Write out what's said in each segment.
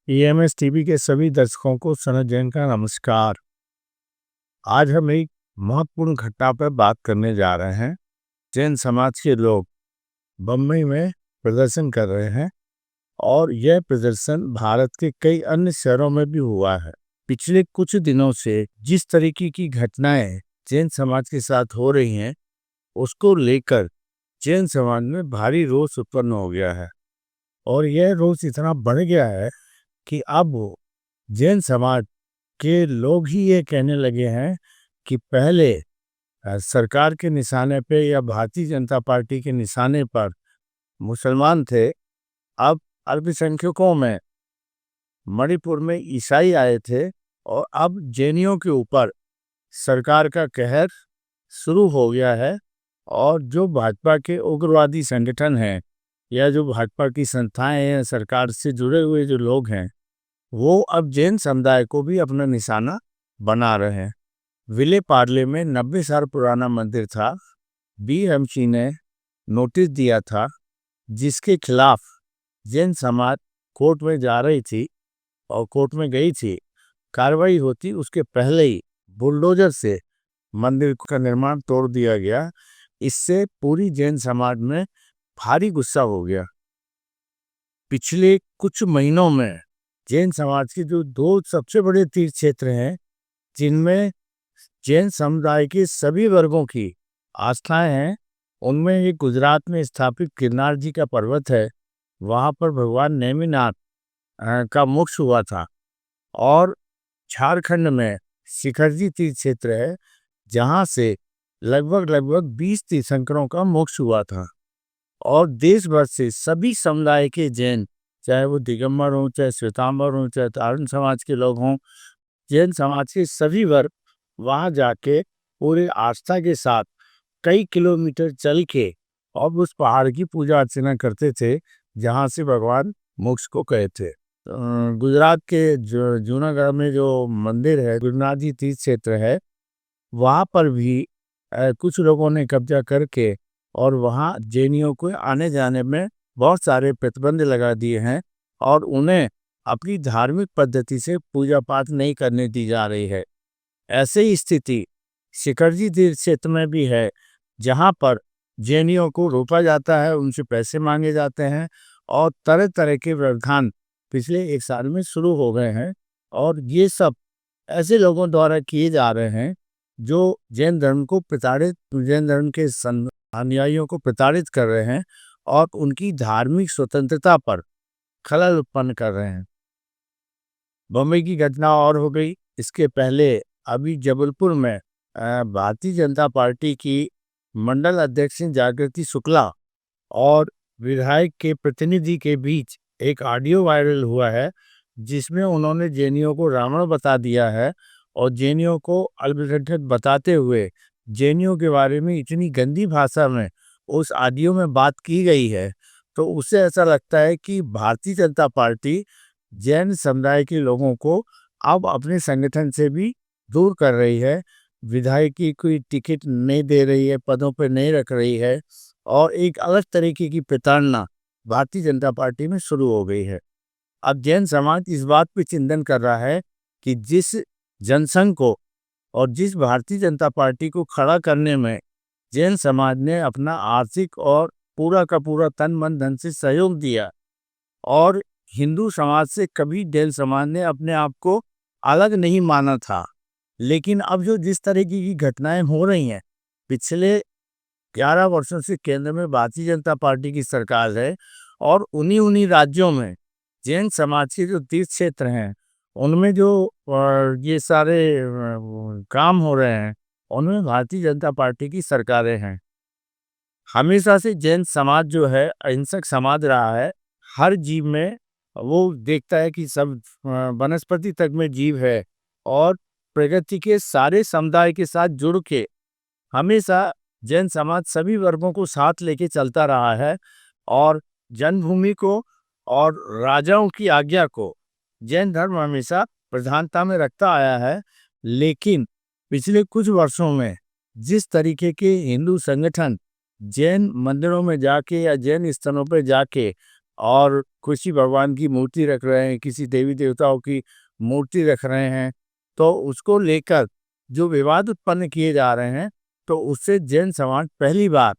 EMS TV के सभी दर्शकों को सनत जैन का नमस्कार। आज हम एक महत्वपूर्ण घटना पर बात करने जा रहे हैं। जैन समाज के लोग बम्बई में प्रदर्शन कर रहे हैं और यह प्रदर्शन भारत के कई अन्य शहरों में भी हुआ है। पिछले कुछ दिनों से जिस तरीके की घटनाएं जैन समाज के साथ हो रही हैं, उसको लेकर जैन समाज में भारी रोष उत्पन्न हो गया है और यह रोष इतना बढ़ गया है कि अब जैन समाज के लोग ही ये कहने लगे हैं कि पहले सरकार के निशाने पे या भारतीय जनता पार्टी के निशाने पर मुसलमान थे, अब अल्पसंख्यकों में मणिपुर में ईसाई आए थे और अब जैनियों के ऊपर सरकार का कहर शुरू हो गया है। और जो भाजपा के उग्रवादी संगठन हैं या जो भाजपा की संस्थाएं हैं, सरकार से जुड़े हुए जो लोग हैं, वो अब जैन समुदाय को भी अपना निशाना बना रहे हैं। विले पार्ले में 90 साल पुराना मंदिर था। बीएमसी ने नोटिस दिया था, जिसके खिलाफ जैन समाज कोर्ट में जा रही थी और कोर्ट में गई थी। कार्रवाई होती उसके पहले ही बुलडोजर से मंदिर का निर्माण तोड़ दिया गया। इससे पूरी जैन समाज में भारी गुस्सा हो गया। पिछले कुछ महीनों में जैन समाज के जो दो सबसे बड़े तीर्थ क्षेत्र हैं, जिनमें जैन समुदाय के सभी वर्गों की आस्थाएं हैं, उनमें एक गुजरात में स्थापित गिरनार जी का पर्वत है। वहाँ पर भगवान नेमिनाथ का मोक्ष हुआ था। और झारखंड में शिखरजी तीर्थ क्षेत्र है, जहाँ से लगभग 20 तीर्थंकरों का मोक्ष हुआ था। और देश भर से सभी समुदाय के जैन, चाहे वो दिगंबर हों, चाहे श्वेतांबर हों, चाहे तारण समाज के लोग हों, जैन समाज के सभी वर्ग वहाँ जाके पूरे आस्था के साथ कई किलोमीटर चल के और उस पहाड़ की पूजा अर्चना करते थे, जहाँ से भगवान मोक्ष को गए थे। गुजरात के जूनागढ़ में जो मंदिर है, गिरनार जी तीर्थ क्षेत्र है, वहाँ पर भी कुछ लोगों ने कब्जा करके और वहाँ जैनियों को आने जाने में बहुत सारे प्रतिबंध लगा दिए हैं और उन्हें अपनी धार्मिक पद्धति से पूजा पाठ नहीं करने दी जा रही है। ऐसे ही स्थिति शिखरजी तीर्थ क्षेत्र में भी है, जहाँ पर जैनियों को रोका जाता है, उनसे पैसे मांगे जाते हैं और तरह तरह के व्यवधान पिछले एक साल में शुरू हो गए हैं। और ये सब ऐसे लोगों द्वारा किए जा रहे हैं जो जैन धर्म के अनुयायियों को प्रताड़ित कर रहे हैं और उनकी धार्मिक स्वतंत्रता पर खलल उत्पन्न कर रहे हैं। बम्बई की घटना और हो गई। इसके पहले अभी जबलपुर में भारतीय जनता पार्टी की मंडल अध्यक्ष जागृति शुक्ला और विधायक के प्रतिनिधि के बीच एक ऑडियो वायरल हुआ है, जिसमें उन्होंने जैनियों को रावण बता दिया है और जैनियों को अल्पसंख्यक बताते हुए जैनियों के बारे में इतनी गंदी भाषा में उस ऑडियो में बात की गई है। तो उससे ऐसा लगता है कि भारतीय जनता पार्टी जैन समुदाय के लोगों को अब अपने संगठन से भी दूर कर रही है, विधायक की कोई टिकट नहीं दे रही है, पदों पर नहीं रख रही है और एक अलग तरीके की प्रताड़ना भारतीय जनता पार्टी में शुरू हो गई है। अब जैन समाज इस बात पे चिंतन कर रहा है कि जिस जनसंघ को और जिस भारतीय जनता पार्टी को खड़ा करने में जैन समाज ने अपना आर्थिक और पूरा का पूरा तन मन धन से सहयोग दिया और हिंदू समाज से कभी जैन समाज ने अपने आप को अलग नहीं माना था, लेकिन अब जो जिस तरीके की घटनाएं हो रही हैं, पिछले 11 वर्षों से केंद्र में भारतीय जनता पार्टी की सरकार है और उन्हीं राज्यों में जैन समाज के जो तीर्थ क्षेत्र हैं, उनमें जो ये सारे काम हो रहे हैं, उनमें भारतीय जनता पार्टी की सरकारें हैं। हमेशा से जैन समाज जो है अहिंसक समाज रहा है। हर जीव में वो देखता है कि सब वनस्पति तक में जीव है और प्रकृति के सारे समुदाय के साथ जुड़ के हमेशा जैन समाज सभी वर्गों को साथ लेके चलता रहा है और जन्मभूमि को और राजाओं की आज्ञा को जैन धर्म हमेशा प्रधानता में रखता आया है। लेकिन पिछले कुछ वर्षों में जिस तरीके के हिंदू संगठन जैन मंदिरों में जाके या जैन स्थलों पर जाके और किसी भगवान की मूर्ति रख रहे हैं, किसी देवी देवताओं की मूर्ति रख रहे हैं, तो उसको लेकर जो विवाद उत्पन्न किए जा रहे हैं, तो उससे जैन समाज पहली बार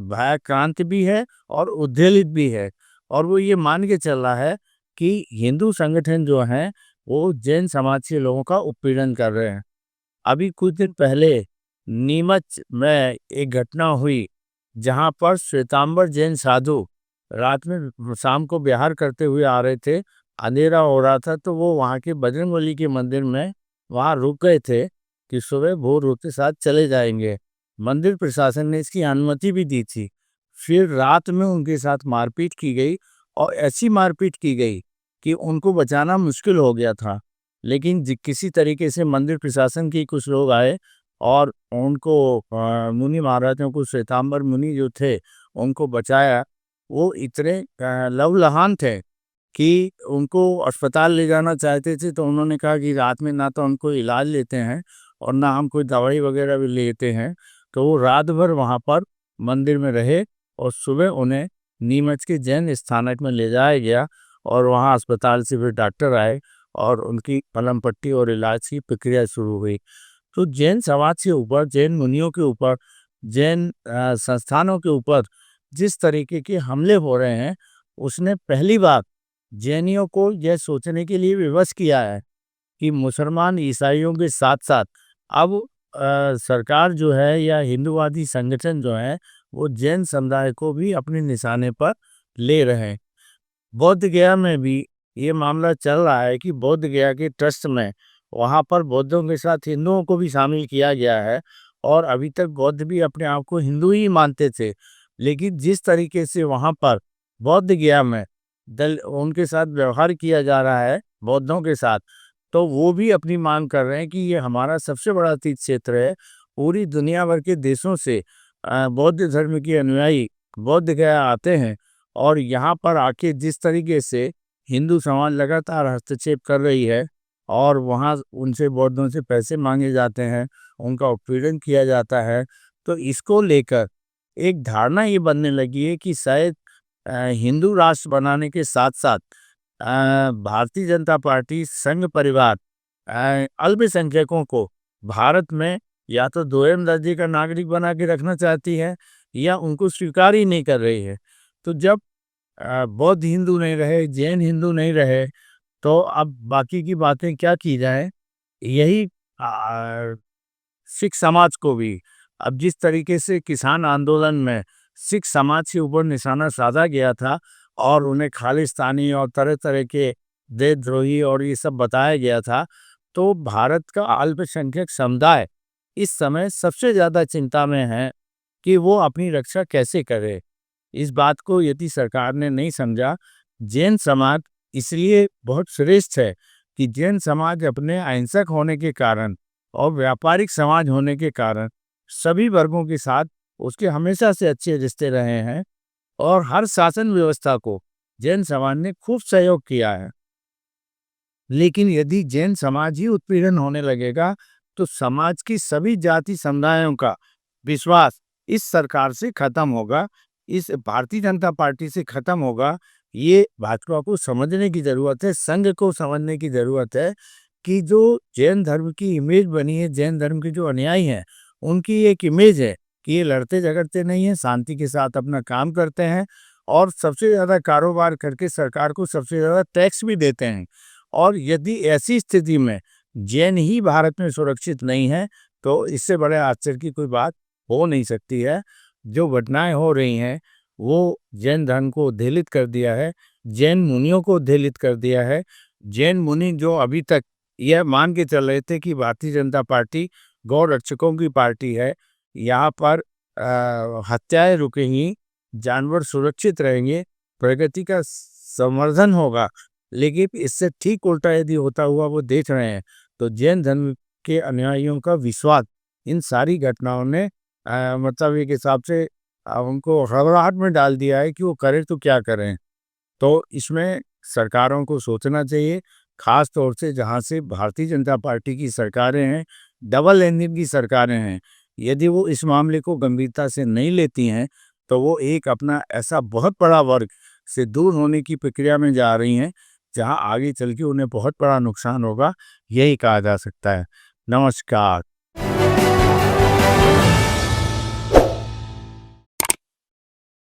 भयाक्रांत भी है और उद्वेलित भी है। और वो ये मान के चल रहा है कि हिंदू संगठन जो हैं, वो जैन समाज के लोगों का उत्पीड़न कर रहे हैं। अभी कुछ दिन पहले नीमच में एक घटना हुई, जहाँ पर श्वेतांबर जैन साधु रात में शाम को विहार करते हुए आ रहे थे। अंधेरा हो रहा था, तो वो वहाँ के बजरंगबली के मंदिर में वहाँ रुक गए थे कि सुबह भोर होते साथ चले जाएंगे। मंदिर प्रशासन ने इसकी अनुमति भी दी थी। फिर रात में उनके साथ मारपीट की गई, और ऐसी मारपीट की गई कि उनको बचाना मुश्किल हो गया था। लेकिन किसी तरीके से मंदिर प्रशासन के कुछ लोग आए और उनको मुनि महाराजों को, श्वेतांबर मुनि जो थे, उनको बचाया। वो इतने लहूलुहान थे कि उनको अस्पताल ले जाना चाहते थे, तो उन्होंने कहा कि रात में ना तो उनको इलाज लेते हैं और ना हम कोई दवाई वगैरह भी लेते हैं। तो वो रात भर वहाँ पर मंदिर में रहे, और सुबह उन्हें नीमच के जैन स्थानक में ले जाया गया, और वहाँ अस्पताल से फिर डॉक्टर आए और उनकी मलहम पट्टी और इलाज की प्रक्रिया शुरू हुई। तो जैन समाज के ऊपर, जैन मुनियों के ऊपर, जैन संस्थानों के ऊपर जिस तरीके के हमले हो रहे हैं, उसने पहली बार जैनियों को यह सोचने के लिए विवश किया है कि मुसलमान ईसाइयों के साथ साथ अब सरकार जो है या हिंदूवादी संगठन जो है, वो जैन समुदाय को भी अपने निशाने पर ले रहे हैं। बोध गया में भी ये मामला चल रहा है कि बोध गया के ट्रस्ट में वहाँ पर बौद्धों के साथ हिंदुओं को भी शामिल किया गया है। और अभी तक बौद्ध भी अपने आप को हिंदू ही मानते थे, लेकिन जिस तरीके से वहाँ पर बौद्ध गया में दल उनके साथ व्यवहार किया जा रहा है बौद्धों के साथ, तो वो भी अपनी मांग कर रहे हैं कि ये हमारा सबसे बड़ा तीर्थ क्षेत्र है। पूरी दुनिया भर के देशों से बौद्ध धर्म के अनुयायी बौद्ध गया आते हैं, और यहाँ पर आके जिस तरीके से हिंदू समाज लगातार हस्तक्षेप कर रही है, और वहाँ उनसे बौद्धों से पैसे मांगे जाते हैं, उनका उत्पीड़न किया जाता है, तो इसको लेकर एक धारणा ये बनने लगी है कि शायद हिंदू राष्ट्र बनाने के साथ साथ भारतीय जनता पार्टी संघ परिवार अल्पसंख्यकों को भारत में या तो दोयम दर्जे का नागरिक बना के रखना चाहती है, या उनको स्वीकार ही नहीं कर रही है। तो जब बौद्ध हिंदू नहीं रहे, जैन हिंदू नहीं रहे, तो अब बाकी की बातें क्या की जाए। यही सिख समाज को भी, अब जिस तरीके से किसान आंदोलन में सिख समाज के ऊपर निशाना साधा गया था, और उन्हें खालिस्तानी और तरह तरह के देशद्रोही और ये सब बताया गया था, तो भारत का अल्पसंख्यक समुदाय इस समय सबसे ज़्यादा चिंता में है कि वो अपनी रक्षा कैसे करे। इस बात को यदि सरकार ने नहीं समझा, जैन समाज इसलिए बहुत श्रेष्ठ है कि जैन समाज अपने अहिंसक होने के कारण और व्यापारिक समाज होने के कारण सभी वर्गों के साथ उसके हमेशा से अच्छे रिश्ते रहे हैं, और हर शासन व्यवस्था को जैन समाज ने खूब सहयोग किया है। लेकिन यदि जैन समाज ही उत्पीड़न होने लगेगा, तो समाज की सभी जाति समुदायों का विश्वास इस सरकार से खत्म होगा, इस भारतीय जनता पार्टी से खत्म होगा। ये भाजपा को समझने की जरूरत है, संघ को समझने की जरूरत है कि जो जैन धर्म की इमेज बनी है, जैन धर्म के जो अनुयायी हैं, उनकी एक इमेज है कि ये लड़ते झगड़ते नहीं हैं, शांति के साथ अपना काम करते हैं, और सबसे ज़्यादा कारोबार करके सरकार को सबसे ज़्यादा टैक्स भी देते हैं। और यदि ऐसी स्थिति में जैन ही भारत में सुरक्षित नहीं है, तो इससे बड़े आश्चर्य की कोई बात हो नहीं सकती है। जो घटनाएं हो रही हैं, वो जैन धर्म को उद्वेलित कर दिया है, जैन मुनियों को उद्वेलित कर दिया है। जैन मुनि जो अभी तक यह मान के चल रहे थे कि भारतीय जनता पार्टी गौ रक्षकों की पार्टी है, यहाँ पर हत्याएं रुकेंगी, जानवर सुरक्षित रहेंगे, प्रगति का संवर्धन होगा, लेकिन इससे ठीक उल्टा यदि होता हुआ वो देख रहे हैं, तो जैन धर्म के अनुयायियों का विश्वास इन सारी घटनाओं ने मतलब एक हिसाब से उनको घबराहट में डाल दिया है कि वो करें तो क्या करें। तो इसमें सरकारों को सोचना चाहिए, खास तौर से जहाँ से भारतीय जनता पार्टी की सरकारें हैं, डबल इंजन की सरकारें हैं। यदि वो इस मामले को गंभीरता से नहीं लेती हैं, तो वो एक अपना ऐसा बहुत बड़ा वर्ग से दूर होने की प्रक्रिया में जा रही हैं, जहां आगे चल के उन्हें बहुत बड़ा नुकसान होगा, यही कहा जा सकता है। नमस्कार।